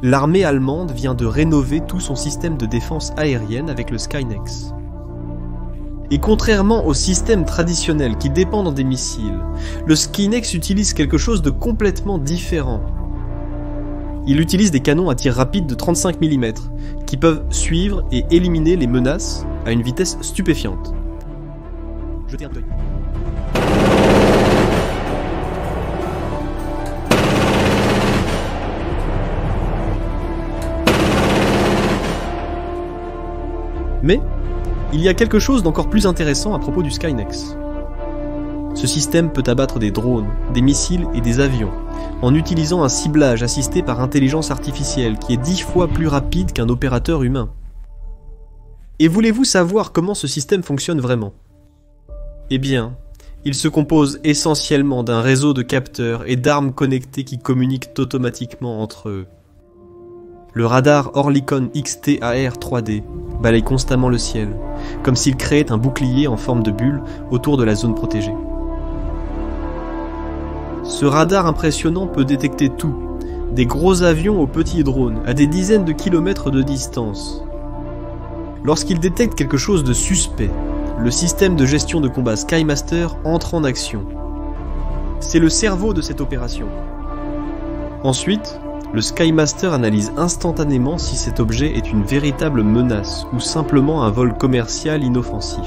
L'armée allemande vient de rénover tout son système de défense aérienne avec le Skynex. Et contrairement au système traditionnel qui dépend des missiles, le Skynex utilise quelque chose de complètement différent. Il utilise des canons à tir rapide de 35 mm qui peuvent suivre et éliminer les menaces à une vitesse stupéfiante. Jetez un coup d'œil. Mais il y a quelque chose d'encore plus intéressant à propos du Skynex. Ce système peut abattre des drones, des missiles et des avions, en utilisant un ciblage assisté par intelligence artificielle qui est 10 fois plus rapide qu'un opérateur humain. Et voulez-vous savoir comment ce système fonctionne vraiment? Eh bien, il se compose essentiellement d'un réseau de capteurs et d'armes connectées qui communiquent automatiquement entre eux. Le radar Oerlikon XT-AR 3D balaye constamment le ciel, comme s'il créait un bouclier en forme de bulle autour de la zone protégée. Ce radar impressionnant peut détecter tout, des gros avions aux petits drones, à des dizaines de kilomètres de distance. Lorsqu'il détecte quelque chose de suspect, le système de gestion de combat Skymaster entre en action. C'est le cerveau de cette opération. Ensuite, le Skymaster analyse instantanément si cet objet est une véritable menace ou simplement un vol commercial inoffensif.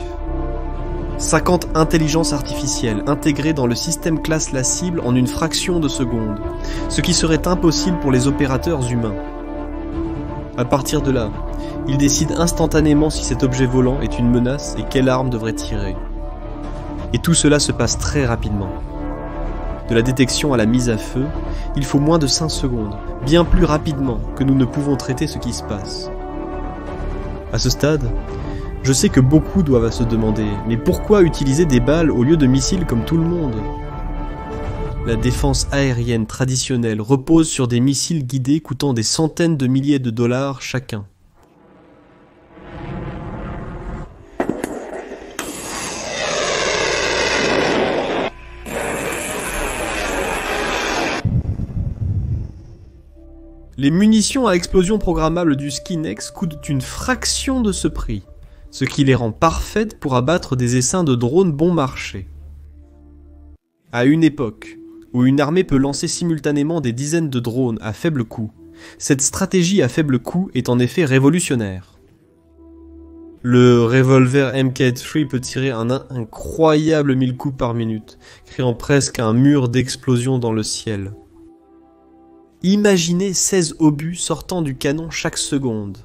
50 intelligences artificielles intégrées dans le système classent la cible en une fraction de seconde, ce qui serait impossible pour les opérateurs humains. À partir de là, ils décident instantanément si cet objet volant est une menace et quelle arme devrait tirer. Et tout cela se passe très rapidement. De la détection à la mise à feu, il faut moins de 5 secondes, bien plus rapidement que nous ne pouvons traiter ce qui se passe. À ce stade, je sais que beaucoup doivent se demander, mais pourquoi utiliser des balles au lieu de missiles comme tout le monde? La défense aérienne traditionnelle repose sur des missiles guidés coûtant des centaines de milliers de dollars chacun. Les munitions à explosion programmable du Skynex coûtent une fraction de ce prix, ce qui les rend parfaites pour abattre des essaims de drones bon marché. À une époque où une armée peut lancer simultanément des dizaines de drones à faible coût, cette stratégie à faible coût est en effet révolutionnaire. Le revolver MK3 peut tirer un incroyable 1000 coups par minute, créant presque un mur d'explosion dans le ciel. Imaginez 16 obus sortant du canon chaque seconde.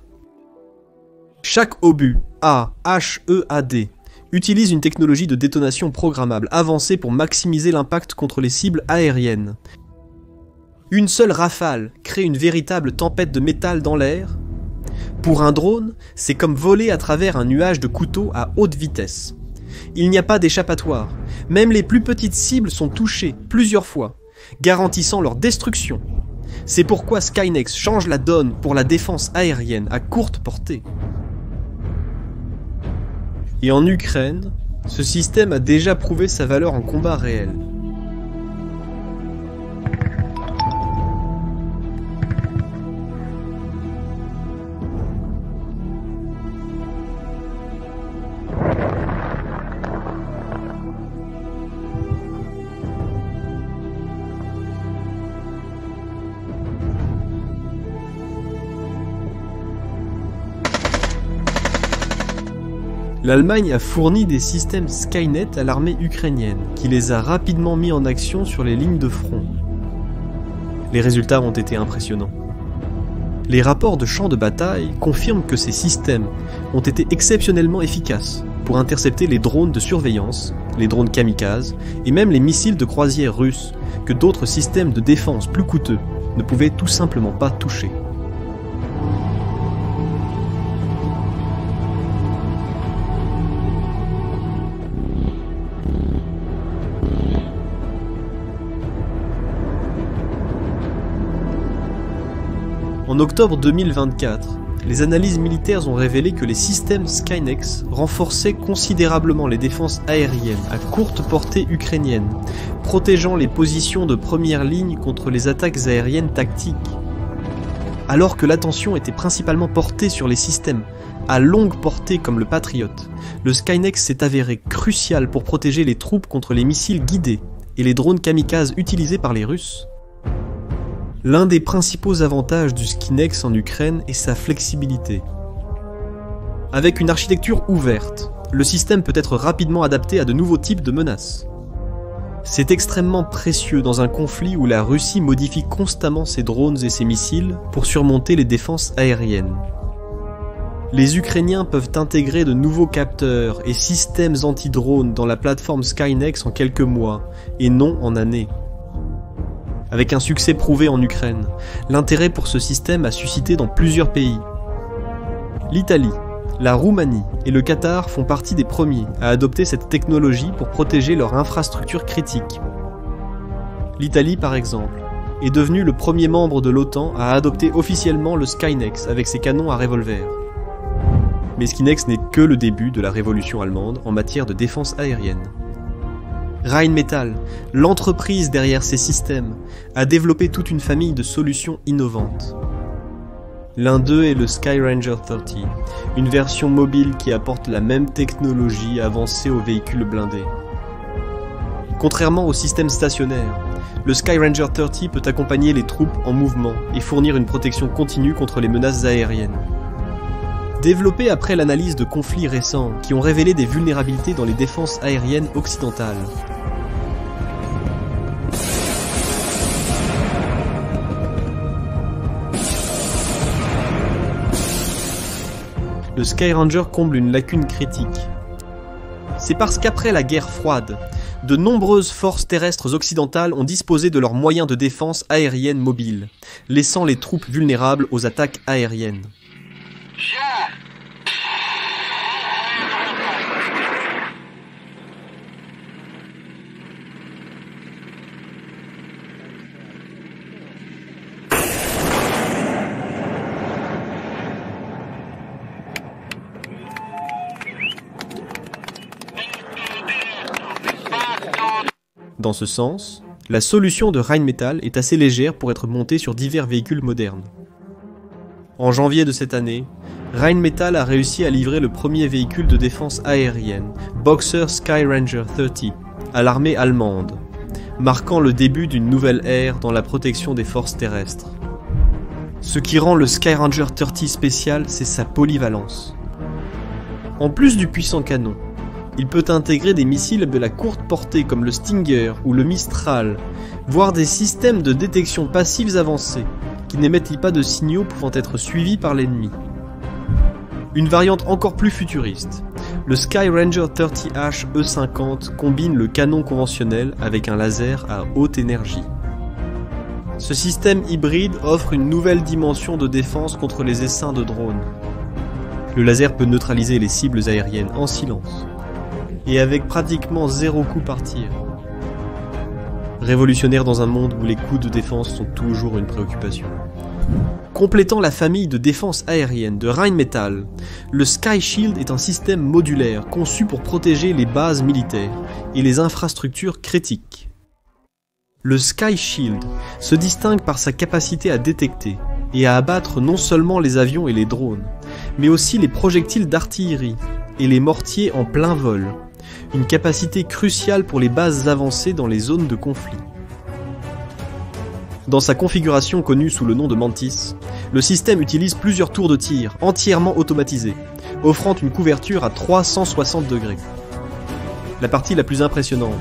Chaque obus, HEAD, utilise une technologie de détonation programmable avancée pour maximiser l'impact contre les cibles aériennes. Une seule rafale crée une véritable tempête de métal dans l'air. Pour un drone, c'est comme voler à travers un nuage de couteaux à haute vitesse. Il n'y a pas d'échappatoire. Même les plus petites cibles sont touchées plusieurs fois, garantissant leur destruction. C'est pourquoi Skynex change la donne pour la défense aérienne à courte portée. Et en Ukraine, ce système a déjà prouvé sa valeur en combat réel. L'Allemagne a fourni des systèmes Skynet à l'armée ukrainienne, qui les a rapidement mis en action sur les lignes de front. Les résultats ont été impressionnants. Les rapports de champs de bataille confirment que ces systèmes ont été exceptionnellement efficaces pour intercepter les drones de surveillance, les drones kamikazes et même les missiles de croisière russes que d'autres systèmes de défense plus coûteux ne pouvaient tout simplement pas toucher. En octobre 2024, les analyses militaires ont révélé que les systèmes Skynex renforçaient considérablement les défenses aériennes à courte portée ukrainiennes, protégeant les positions de première ligne contre les attaques aériennes tactiques. Alors que l'attention était principalement portée sur les systèmes à longue portée comme le Patriot, le Skynex s'est avéré crucial pour protéger les troupes contre les missiles guidés et les drones kamikazes utilisés par les Russes. L'un des principaux avantages du Skynex en Ukraine est sa flexibilité. Avec une architecture ouverte, le système peut être rapidement adapté à de nouveaux types de menaces. C'est extrêmement précieux dans un conflit où la Russie modifie constamment ses drones et ses missiles pour surmonter les défenses aériennes. Les Ukrainiens peuvent intégrer de nouveaux capteurs et systèmes anti-drones dans la plateforme Skynex en quelques mois, et non en années. Avec un succès prouvé en Ukraine, l'intérêt pour ce système a suscité dans plusieurs pays. L'Italie, la Roumanie et le Qatar font partie des premiers à adopter cette technologie pour protéger leurs infrastructures critiques. L'Italie, par exemple, est devenue le premier membre de l'OTAN à adopter officiellement le Skynex avec ses canons à revolver. Mais Skynex n'est que le début de la révolution allemande en matière de défense aérienne. Rheinmetall, l'entreprise derrière ces systèmes, a développé toute une famille de solutions innovantes. L'un d'eux est le Skyranger 30, une version mobile qui apporte la même technologie avancée aux véhicules blindés. Contrairement au système stationnaire, le Skyranger 30 peut accompagner les troupes en mouvement et fournir une protection continue contre les menaces aériennes. Développé après l'analyse de conflits récents qui ont révélé des vulnérabilités dans les défenses aériennes occidentales. Le Skyranger comble une lacune critique. C'est parce qu'après la guerre froide, de nombreuses forces terrestres occidentales ont disposé de leurs moyens de défense aérienne mobiles, laissant les troupes vulnérables aux attaques aériennes. Dans ce sens, la solution de Rheinmetall est assez légère pour être montée sur divers véhicules modernes. En janvier de cette année, Rheinmetall a réussi à livrer le premier véhicule de défense aérienne, Boxer Skyranger 30, à l'armée allemande, marquant le début d'une nouvelle ère dans la protection des forces terrestres. Ce qui rend le Skyranger 30 spécial, c'est sa polyvalence. En plus du puissant canon, il peut intégrer des missiles de la courte portée comme le Stinger ou le Mistral, voire des systèmes de détection passives avancés, qui n'émettent pas de signaux pouvant être suivis par l'ennemi. Une variante encore plus futuriste, le Skyranger 30H E50 combine le canon conventionnel avec un laser à haute énergie. Ce système hybride offre une nouvelle dimension de défense contre les essaims de drones. Le laser peut neutraliser les cibles aériennes en silence, et avec pratiquement zéro coup par tir. Révolutionnaire dans un monde où les coûts de défense sont toujours une préoccupation. Complétant la famille de défense aérienne de Rheinmetall, le Sky Shield est un système modulaire conçu pour protéger les bases militaires et les infrastructures critiques. Le Sky Shield se distingue par sa capacité à détecter et à abattre non seulement les avions et les drones, mais aussi les projectiles d'artillerie et les mortiers en plein vol, une capacité cruciale pour les bases avancées dans les zones de conflit. Dans sa configuration connue sous le nom de Mantis, le système utilise plusieurs tours de tir entièrement automatisés, offrant une couverture à 360 degrés. La partie la plus impressionnante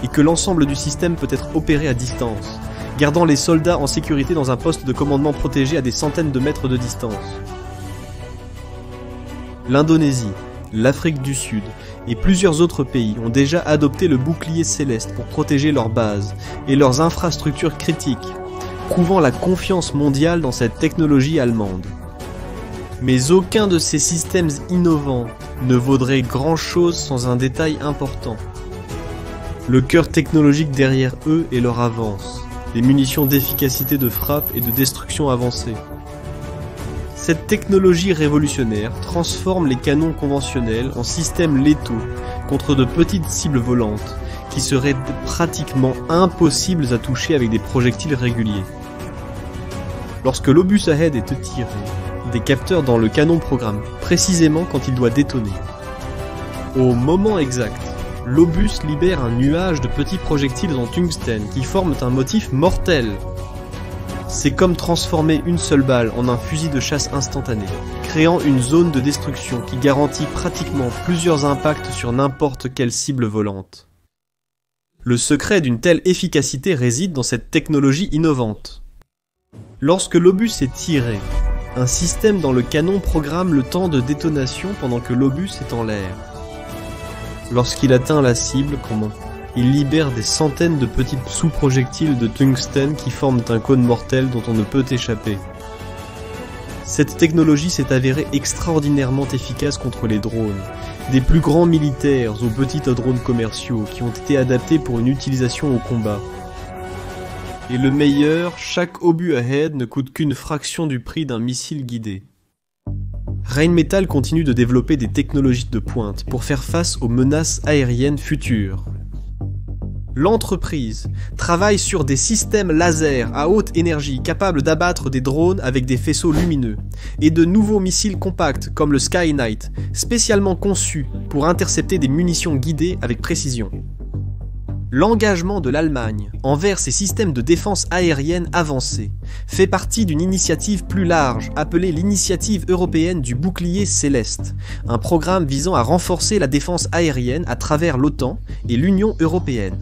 est que l'ensemble du système peut être opéré à distance, gardant les soldats en sécurité dans un poste de commandement protégé à des centaines de mètres de distance. L'Indonésie, l'Afrique du Sud et plusieurs autres pays ont déjà adopté le bouclier céleste pour protéger leurs bases et leurs infrastructures critiques, prouvant la confiance mondiale dans cette technologie allemande. Mais aucun de ces systèmes innovants ne vaudrait grand-chose sans un détail important. Le cœur technologique derrière eux est leur avance, les munitions d'efficacité de frappe et de destruction avancée. Cette technologie révolutionnaire transforme les canons conventionnels en systèmes létaux contre de petites cibles volantes qui seraient pratiquement impossibles à toucher avec des projectiles réguliers. Lorsque l'obus Ahead est tiré, des capteurs dans le canon programment précisément quand il doit détonner. Au moment exact, l'obus libère un nuage de petits projectiles en tungstène qui forment un motif mortel. C'est comme transformer une seule balle en un fusil de chasse instantané, créant une zone de destruction qui garantit pratiquement plusieurs impacts sur n'importe quelle cible volante. Le secret d'une telle efficacité réside dans cette technologie innovante. Lorsque l'obus est tiré, un système dans le canon programme le temps de détonation pendant que l'obus est en l'air. Lorsqu'il atteint la cible, il libère des centaines de petits sous-projectiles de tungstène qui forment un cône mortel dont on ne peut échapper. Cette technologie s'est avérée extraordinairement efficace contre les drones, des plus grands militaires aux petits drones commerciaux qui ont été adaptés pour une utilisation au combat. Et le meilleur, chaque obus Ahead ne coûte qu'une fraction du prix d'un missile guidé. Rheinmetall continue de développer des technologies de pointe pour faire face aux menaces aériennes futures. L'entreprise travaille sur des systèmes laser à haute énergie capables d'abattre des drones avec des faisceaux lumineux et de nouveaux missiles compacts comme le Sky Knight, spécialement conçus pour intercepter des munitions guidées avec précision. L'engagement de l'Allemagne envers ces systèmes de défense aérienne avancés fait partie d'une initiative plus large appelée l'Initiative européenne du bouclier céleste, un programme visant à renforcer la défense aérienne à travers l'OTAN et l'Union européenne.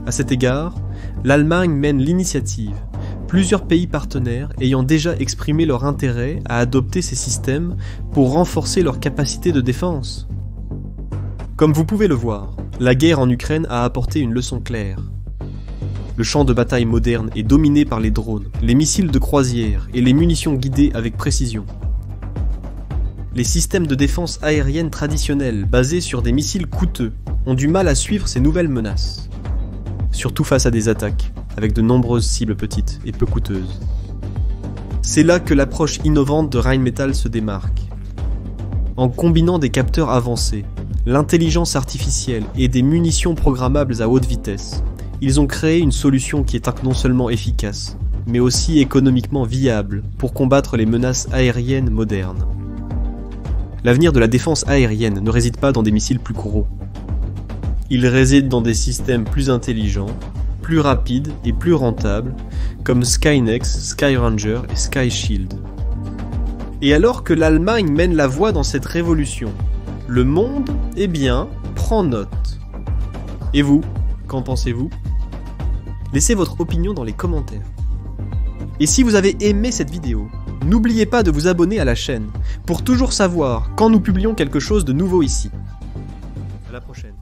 À cet égard, l'Allemagne mène l'initiative, plusieurs pays partenaires ayant déjà exprimé leur intérêt à adopter ces systèmes pour renforcer leur capacité de défense. Comme vous pouvez le voir, la guerre en Ukraine a apporté une leçon claire. Le champ de bataille moderne est dominé par les drones, les missiles de croisière et les munitions guidées avec précision. Les systèmes de défense aérienne traditionnels basés sur des missiles coûteux ont du mal à suivre ces nouvelles menaces. Surtout face à des attaques, avec de nombreuses cibles petites et peu coûteuses. C'est là que l'approche innovante de Rheinmetall se démarque. En combinant des capteurs avancés, l'intelligence artificielle et des munitions programmables à haute vitesse, ils ont créé une solution qui est non seulement efficace, mais aussi économiquement viable pour combattre les menaces aériennes modernes. L'avenir de la défense aérienne ne réside pas dans des missiles plus gros. Il réside dans des systèmes plus intelligents, plus rapides et plus rentables, comme Skynex, Skyranger et Skyshield. Et alors que l'Allemagne mène la voie dans cette révolution, le monde, prend note. Et vous, qu'en pensez-vous? Laissez votre opinion dans les commentaires. Et si vous avez aimé cette vidéo, n'oubliez pas de vous abonner à la chaîne, pour toujours savoir quand nous publions quelque chose de nouveau ici. À la prochaine.